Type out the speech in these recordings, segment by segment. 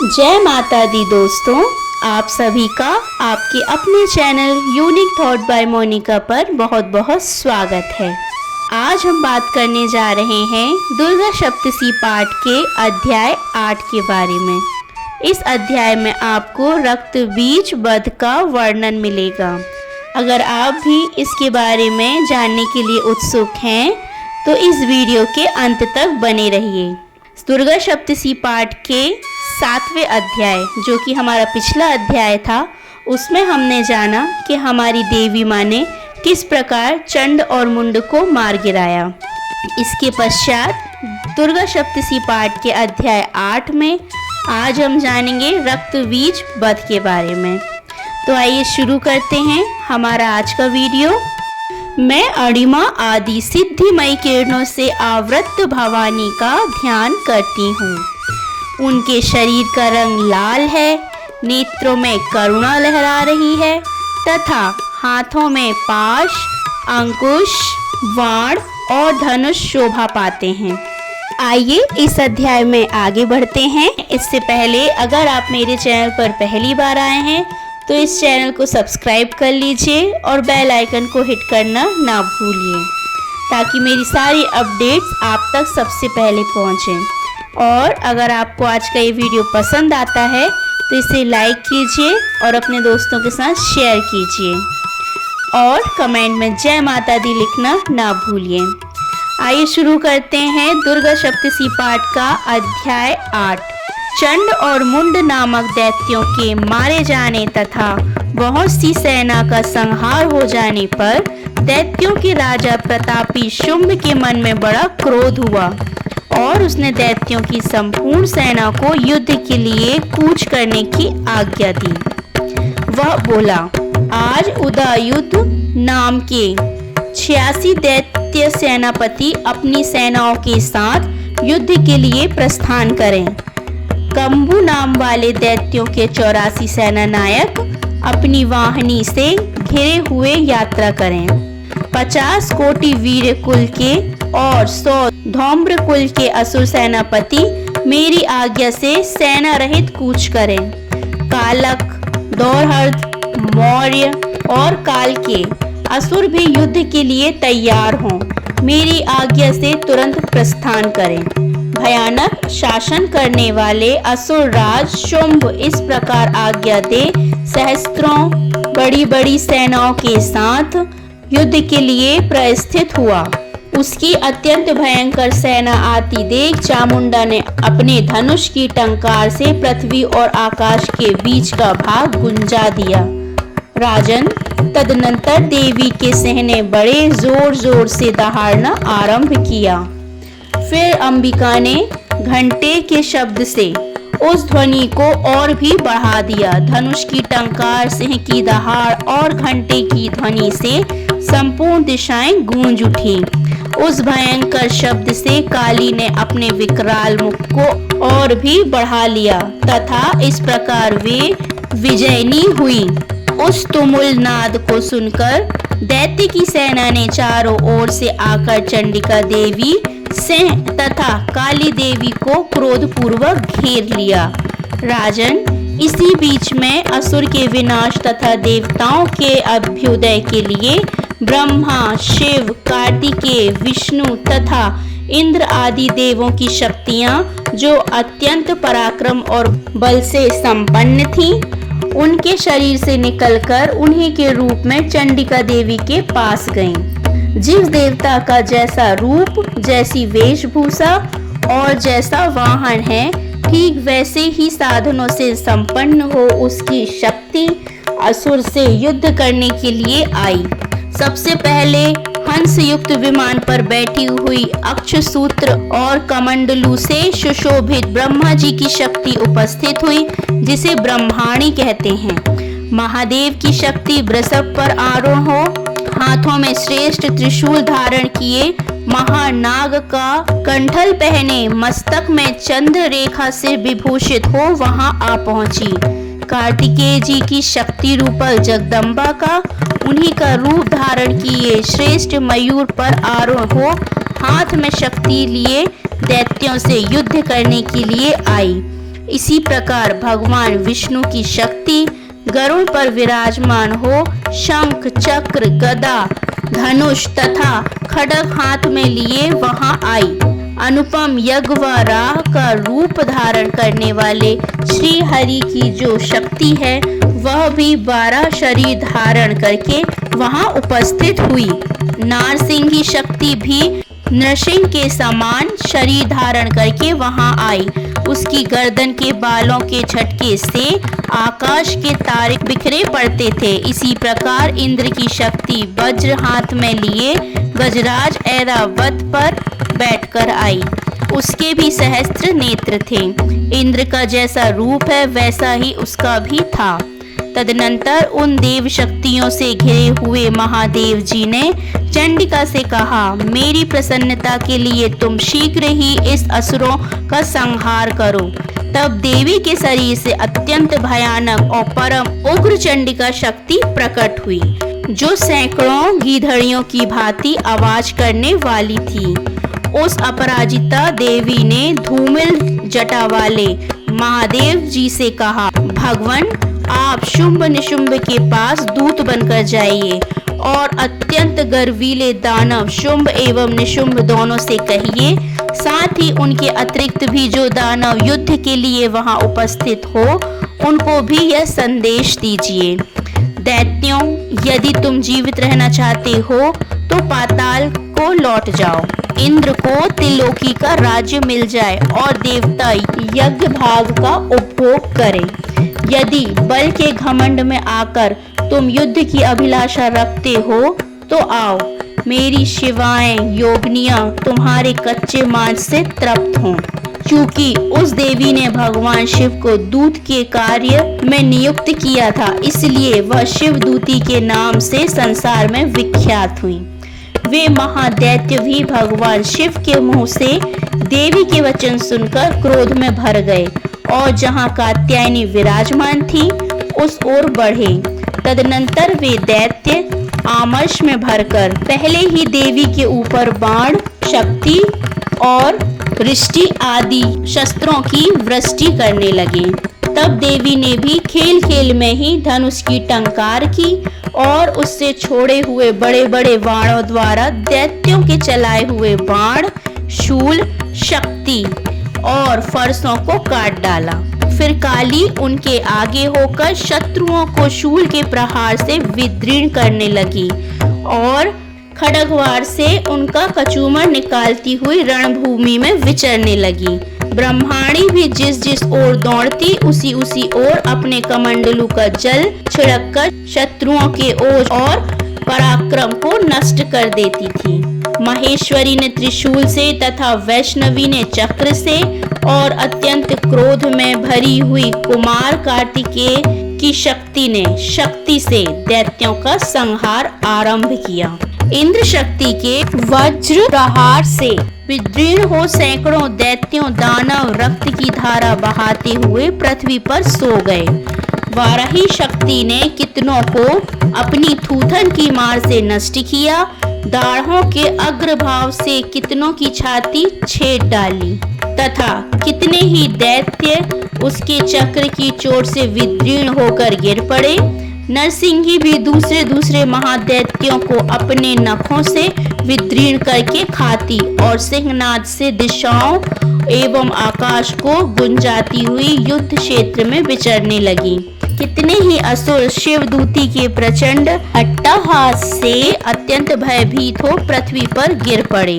जय माता दी दोस्तों, आप सभी का आपके अपने channel unique thought by Monika पर बहुत बहुत स्वागत है। आज हम बात करने जा रहे हैं दुर्गा सप्तशी पाठ के अध्याय 8 के बारे में। इस अध्याय में आपको रक्त बीज वध का वर्णन मिलेगा। अगर आप भी इसके बारे में जानने के लिए उत्सुक हैं तो इस वीडियो के अंत तक बने रहिए। दुर्गा सप्तशी पाठ के 7वें अध्याय, जो कि हमारा पिछला अध्याय था, उसमें हमने जाना कि हमारी देवी माँ ने किस प्रकार चंड और मुंड को मार गिराया। इसके पश्चात दुर्गा सप्तशी पाठ के अध्याय 8 में आज हम जानेंगे रक्त बीज वध के बारे में। तो आइए शुरू करते हैं हमारा आज का वीडियो। मैं अणिमा आदि सिद्धिमयी किरणों से आवृत भवानी का ध्यान करती हूँ। उनके शरीर का रंग लाल है, नेत्रों में करुणा लहरा रही है तथा हाथों में पाश, अंकुश, बाण और धनुष शोभा पाते हैं। आइए इस अध्याय में आगे बढ़ते हैं। इससे पहले अगर आप मेरे चैनल पर पहली बार आए हैं तो इस चैनल को सब्सक्राइब कर लीजिए और बेल आइकन को हिट करना ना भूलिए, ताकि मेरी सारी अपडेट्स आप तक सबसे पहले पहुंचें। और अगर आपको आज का ये वीडियो पसंद आता है तो इसे लाइक कीजिए और अपने दोस्तों के साथ शेयर कीजिए और कमेंट में जय माता दी लिखना ना भूलिए। आइए शुरू करते हैं दुर्गा सप्तशी पाठ का अध्याय 8। चंड और मुंड नामक दैत्यों के मारे जाने तथा बहुत सी सेना का संहार हो जाने पर दैत्यों के राजा प्रतापी शुंभ के मन में बड़ा क्रोध हुआ और उसने दैत्यों की संपूर्ण सेना को युद्ध के लिए कूच करने की आज्ञा दी। वह बोला, आज उदयुद्ध नाम के 86 दैत्य सेनापति अपनी सेनाओं के साथ युद्ध के लिए प्रस्थान करें। कंबू नाम वाले दैत्यों के 84 सेना नायक अपनी वाहिनी से घिरे हुए यात्रा करें। 50 कोटि वीर कुल के और 100 धौम्र कुल के असुर सेनापति मेरी आज्ञा से सेना रहित कूच करें। कालक, दौरहर्द, मौर्य और काल के असुर भी युद्ध के लिए तैयार हों। मेरी आज्ञा से तुरंत प्रस्थान करें। भयानक शासन करने वाले असुर राज शुंभ इस प्रकार आज्ञा दे सहस्त्रों बड़ी बड़ी सेनाओं के साथ युद्ध के लिए प्रस्थित हुआ। उसकी अत्यंत भयंकर सेना आती देख चामुंडा ने अपने धनुष की टंकार से पृथ्वी और आकाश के बीच का भाग गुंजा दिया। राजन, तदनंतर देवी के सिंह ने बड़े जोर जोर से दहाड़ना आरंभ किया। फिर अंबिका ने घंटे के शब्द से उस ध्वनि को और भी बढ़ा दिया। धनुष की टंकार, सिंह की दहाड़ और घंटे की ध्वनि से संपूर्ण दिशाएं गूंज उठी। उस भयंकर शब्द से काली ने अपने विकराल मुख को और भी बढ़ा लिया तथा इस प्रकार वे विजयनी हुई। उस तुमुल नाद को सुनकर दैत्य की सेना ने चारों ओर से आकर चंडिका देवी, सिंह तथा काली देवी को क्रोधपूर्वक घेर लिया। राजन, इसी बीच में असुर के विनाश तथा देवताओं के अभ्युदय के लिए ब्रह्मा, शिव, कार्तिकेय, विष्णु तथा इंद्र आदि देवों की शक्तियां, जो अत्यंत पराक्रम और बल से संपन्न थीं, उनके शरीर से निकलकर उन्हीं के रूप में चंडिका देवी के पास गईं। जिस देवता का जैसा रूप, जैसी वेशभूषा और जैसा वाहन है, ठीक वैसे ही साधनों से संपन्न हो उसकी शक्ति असुर से युद्ध करने के लिए आई। सबसे पहले हंस युक्त विमान पर बैठी हुई अक्षसूत्र और कमंडलू से सुशोभित ब्रह्मा जी की शक्ति उपस्थित हुई, जिसे ब्रह्माणी कहते हैं। महादेव की शक्ति वृषभ पर आरूढ़ हो, हाथों में श्रेष्ठ त्रिशूल धारण किए, महानाग का कंठल पहने, मस्तक में चंद्र रेखा से विभूषित हो वहां आ पहुंची। कार्तिकेय जी की शक्ति रूपल जगदम्बा का उन्हीं का रूप धारण किए श्रेष्ठ मयूर पर आरूढ़ हो, हाथ में शक्ति लिए दैत्यों से युद्ध करने के लिए आई। इसी प्रकार भगवान विष्णु की शक्ति गरुड़ पर विराजमान हो शंख, चक्र, गदा, धनुष तथा खड्ग हाथ में लिए वहां आई। अनुपम यज्ञ व राह का रूप धारण करने वाले श्री हरि की जो शक्ति है वह भी 12 शरीर धारण करके वहां उपस्थित हुई। नारसिंही शक्ति भी नृसिंह के समान शरीर धारण करके वहां आई। उसकी गर्दन के बालों के झटके से आकाश के तारे बिखरे पड़ते थे। इसी प्रकार इंद्र की शक्ति वज्र हाथ में लिए गजराज ऐरावत पर बैठकर आई। उसके भी सहस्त्र नेत्र थे। इंद्र का जैसा रूप है वैसा ही उसका भी था। तदनंतर उन देव शक्तियों से घिरे हुए महादेव जी ने चंडिका से कहा, मेरी प्रसन्नता के लिए तुम शीघ्र ही इस असुरों का संहार करो। तब देवी के शरीर से अत्यंत भयानक और परम उग्र चंडिका शक्ति प्रकट हुई, जो सैकड़ों गीधड़ियों की भांति आवाज करने वाली थी। उस अपराजिता देवी ने धूमिल जटा वाले महादेव जी से कहा, भगवान आप शुंभ निशुंभ के पास दूत बनकर जाइए और अत्यंत गर्वीले दानव शुंभ एवं निशुंभ दोनों से कहिए, साथ ही उनके अतिरिक्त भी जो दानव युद्ध के लिए वहां उपस्थित हो उनको भी यह संदेश दीजिए। दैत्यों, यदि तुम जीवित रहना चाहते हो तो पाताल को लौट जाओ। इंद्र को त्रिलोकी का राज्य मिल जाए और देवता यज्ञ भाग का उपभोग करें। यदि बल के घमंड में आकर तुम युद्ध की अभिलाषा रखते हो तो आओ, मेरी शिवाएं योगिनियां तुम्हारे कच्चे मांस से तृप्त हों। चूंकि उस देवी ने भगवान शिव को दूत के कार्य में नियुक्त किया था, इसलिए वह शिवदूती के नाम से संसार में विख्यात हुई। वे महादैत्य भी भगवान शिव के मुंह से देवी के वचन सुनकर क्रोध में भर गए और जहां कात्यायनी विराजमान थी उस ओर बढ़े। तदनंतर वे दैत्य आमर्श में भरकर पहले ही देवी के ऊपर बाण, शक्ति और वृष्टि आदि शस्त्रों की वृष्टि करने लगे। तब देवी ने भी खेल खेल में ही धनुष की टंकार की और उससे छोड़े हुए बड़े बड़े बाणों द्वारा दैत्यों के चलाए हुए बाण, शूल, शक्ति और फरसों को काट डाला। फिर काली उनके आगे होकर शत्रुओं को शूल के प्रहार से विदीर्ण करने लगी और खड्गवार से उनका कचूमर निकालती हुई रणभूमि में विचरने लगी। ब्रह्माणी भी जिस जिस ओर दौड़ती उसी ओर अपने कमंडलू का जल छिड़ककर शत्रुओं के ओज और पराक्रम को नष्ट कर देती थी। महेश्वरी ने त्रिशूल से तथा वैष्णवी ने चक्र से और अत्यंत क्रोध में भरी हुई कुमार कार्तिकेय की शक्ति ने शक्ति से दैत्यों का संहार आरंभ किया। इंद्र शक्ति के वज्र प्रहार से विदीर्ण हो सैकड़ों दैत्यों दानव रक्त की धारा बहाते हुए पृथ्वी पर सो गए। वाराही शक्ति ने कितनों को अपनी थूथन की मार से नष्ट किया। दाढ़ों के अग्रभाव से कितनों की छाती छेद डाली तथा कितने ही दैत्य उसके चक्र की चोट से विदीर्ण होकर गिर पड़े। नरसिंही भी दूसरे महादैत्यों को अपने नखों से विदीर्ण करके खाती और सिंहनाद से दिशाओं एवं आकाश को गुंजाती हुई युद्ध क्षेत्र में विचरने लगी। कितने ही असुर शिवदूती के प्रचंड अट्टहास से अत्यंत भयभीत हो पृथ्वी पर गिर पड़े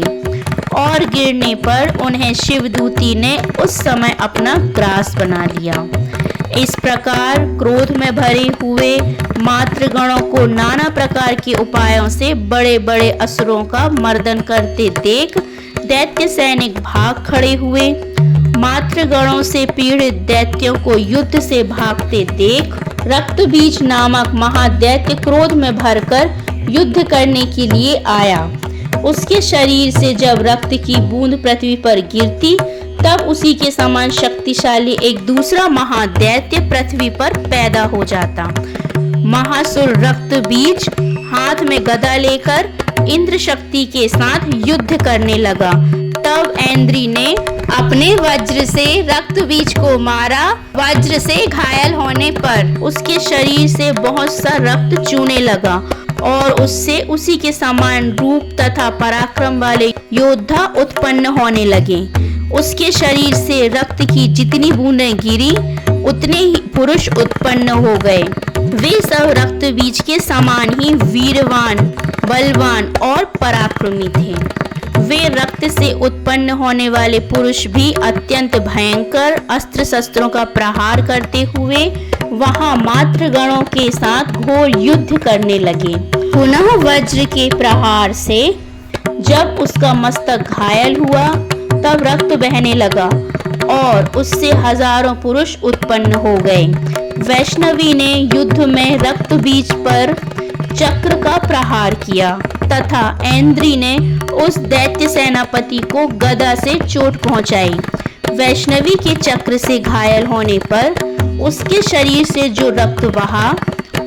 और गिरने पर उन्हें शिवदूती ने उस समय अपना ग्रास बना लिया। इस प्रकार क्रोध में भरे हुए मातृगणों को नाना प्रकार के उपायों से बड़े बड़े असुरों का मर्दन करते देख दैत्य सैनिक भाग खड़े हुए। मातृगणों से पीड़ित दैत्यों को युद्ध से भागते देख रक्तबीज नामक महादैत्य क्रोध में भरकर युद्ध करने के लिए आया। उसके शरीर से जब रक्त की बूंद पृथ्वी पर गिरती तब उसी के समान शक्तिशाली एक दूसरा महादैत्य पृथ्वी पर पैदा हो जाता। महासुर रक्तबीज हाथ में गदा लेकर इंद्र शक्ति के साथ युद्ध करने लगा तब ऐन्द्री ने अपने वज्र से रक्त बीज को मारा। वज्र से घायल होने पर उसके शरीर से बहुत सा रक्त चूने लगा और उससे उसी के समान रूप तथा पराक्रम वाले योद्धा उत्पन्न होने लगे। उसके शरीर से रक्त की जितनी बूंदें गिरी उतने ही पुरुष उत्पन्न हो गए। वे सब रक्त बीज के समान ही वीरवान, बलवान और पराक्रमी थे। वे रक्त से उत्पन्न होने वाले पुरुष भी अत्यंत भयंकर अस्त्र शस्त्रों का प्रहार करते हुए वहां मातृगणों के साथ घोर युद्ध करने लगे। पुनः वज्र के प्रहार से जब उसका मस्तक घायल हुआ तब रक्त बहने लगा और उससे हजारों पुरुष उत्पन्न हो गए। वैष्णवी ने युद्ध में रक्त बीज पर चक्र का प्रहार किया तथा ऐन्द्री ने उस दैत्य सेनापति को गदा से चोट पहुंचाई। वैष्णवी के चक्र से घायल होने पर उसके शरीर से जो रक्त बहा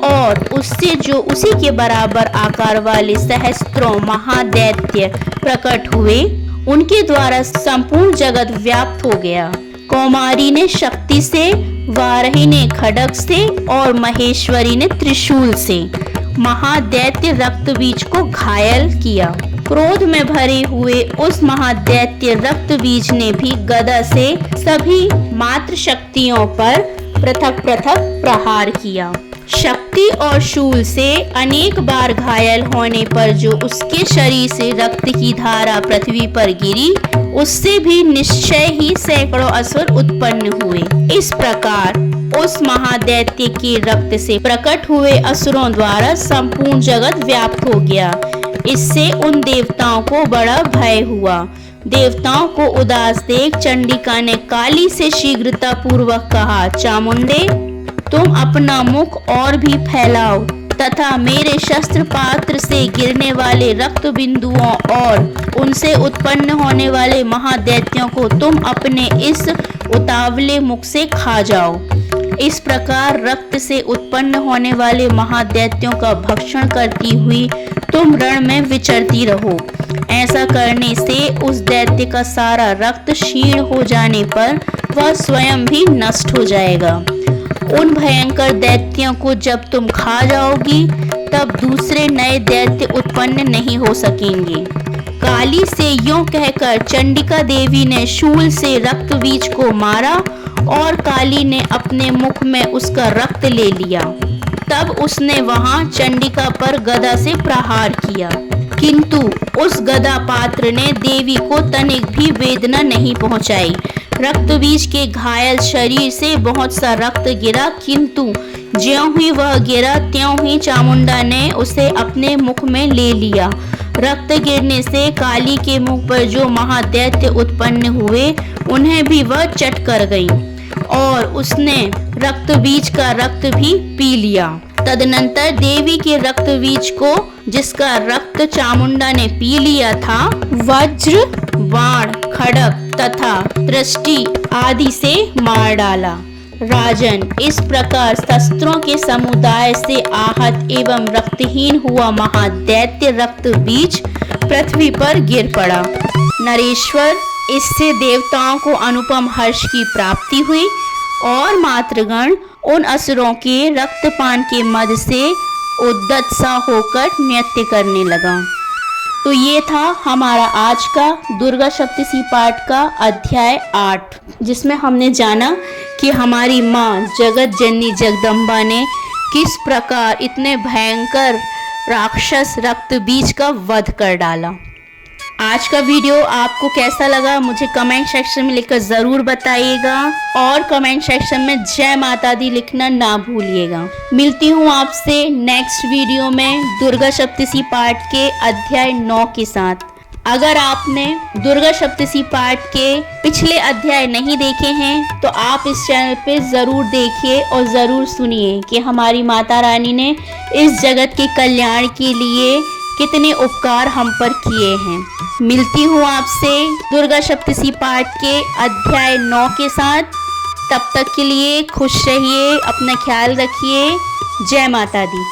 और उससे जो उसी के बराबर आकार वाले सहस्त्रों महादैत्य प्रकट हुए, उनके द्वारा संपूर्ण जगत व्याप्त हो गया। कौमारी ने शक्ति से, वाराही ने खड्ग से और महेश्वरी ने त्रिशूल से महादैत्य रक्त बीज को घायल किया। क्रोध में भरे हुए उस महादैत्य रक्त बीज ने भी गदा से सभी मात्र शक्तियों पर पृथक पृथक प्रहार किया। शक्ति और शूल से अनेक बार घायल होने पर जो उसके शरीर से रक्त की धारा पृथ्वी पर गिरी, उससे भी निश्चय ही सैकड़ों असुर उत्पन्न हुए। इस प्रकार उस महादैत्य के रक्त से प्रकट हुए असुरों द्वारा संपूर्ण जगत व्याप्त हो गया। इससे उन देवताओं को बड़ा भय हुआ। देवताओं को उदास देख चंडिका ने काली से शीघ्रता पूर्वक कहा, चामुंडे, तुम अपना मुख और भी फैलाओ तथा मेरे शस्त्र पात्र से गिरने वाले रक्त बिंदुओं और उनसे उत्पन्न होने वाले महादैत्यों को तुम अपने इस उतावले मुख से खा जाओ। इस प्रकार रक्त से उत्पन्न होने वाले महादैत्यों का भक्षण करती हुई तुम रण में विचरती रहो। ऐसा करने से उस दैत्य का सारा रक्त क्षीण हो जाने पर वह स्वयं भी नष्ट हो जाएगा। उन भयंकर दैत्यों को जब तुम खा जाओगी तब दूसरे नए दैत्य उत्पन्न नहीं हो सकेंगे। काली से यूं कहकर चंडिका देवी ने शूल से रक्त बीज को मारा और काली ने अपने मुख में उसका रक्त ले लिया। तब उसने वहां चंडिका पर गदा से प्रहार किया, किंतु उस गदा पात्र ने देवी को तनिक भी वेदना नहीं पहुंचाई। रक्त बीज के घायल शरीर से बहुत सा रक्त गिरा, किंतु ज्यों ही वह गिरा त्यों ही चामुंडा ने उसे अपने मुख में ले लिया। रक्त गिरने से काली के मुख पर जो महादैत्य उत्पन्न हुए उन्हें भी वह चट कर गई और उसने रक्त बीज का रक्त भी पी लिया। तदनंतर देवी के रक्त बीज को, जिसका रक्त चामुंडा ने पी लिया था, वज्र, बाण, खड्ग तथा दृष्टि आदि से मार डाला। राजन, इस प्रकार शस्त्रों के समुदाय से आहत एवं रक्तहीन हुआ महादैत्य रक्त बीज पृथ्वी पर गिर पड़ा। नरेश्वर, इससे देवताओं को अनुपम हर्ष की प्राप्ति हुई और मातृगण उन असुरों के रक्तपान के मद से उद्यत सा होकर नृत्य करने लगा। तो ये था हमारा आज का दुर्गा सप्तशती पाठ का अध्याय 8, जिसमें हमने जाना कि हमारी माँ जगत जननी जगदम्बा ने किस प्रकार इतने भयंकर राक्षस रक्त बीज का वध कर डाला। आज का वीडियो आपको कैसा लगा मुझे कमेंट सेक्शन में लिखकर ज़रूर बताइएगा और कमेंट सेक्शन में जय माता दी लिखना ना भूलिएगा। मिलती हूँ आपसे नेक्स्ट वीडियो में दुर्गा सप्तशती पाठ के अध्याय 9 के साथ। अगर आपने दुर्गा सप्तशती पाठ के पिछले अध्याय नहीं देखे हैं तो आप इस चैनल पे ज़रूर देखिए और ज़रूर सुनिए कि हमारी माता रानी ने इस जगत के कल्याण के लिए कितने उपकार हम पर किए हैं। मिलती हूँ आपसे दुर्गा सप्तशती पाठ के अध्याय 9 के साथ। तब तक के लिए खुश रहिए, अपना ख्याल रखिए। जय माता दी।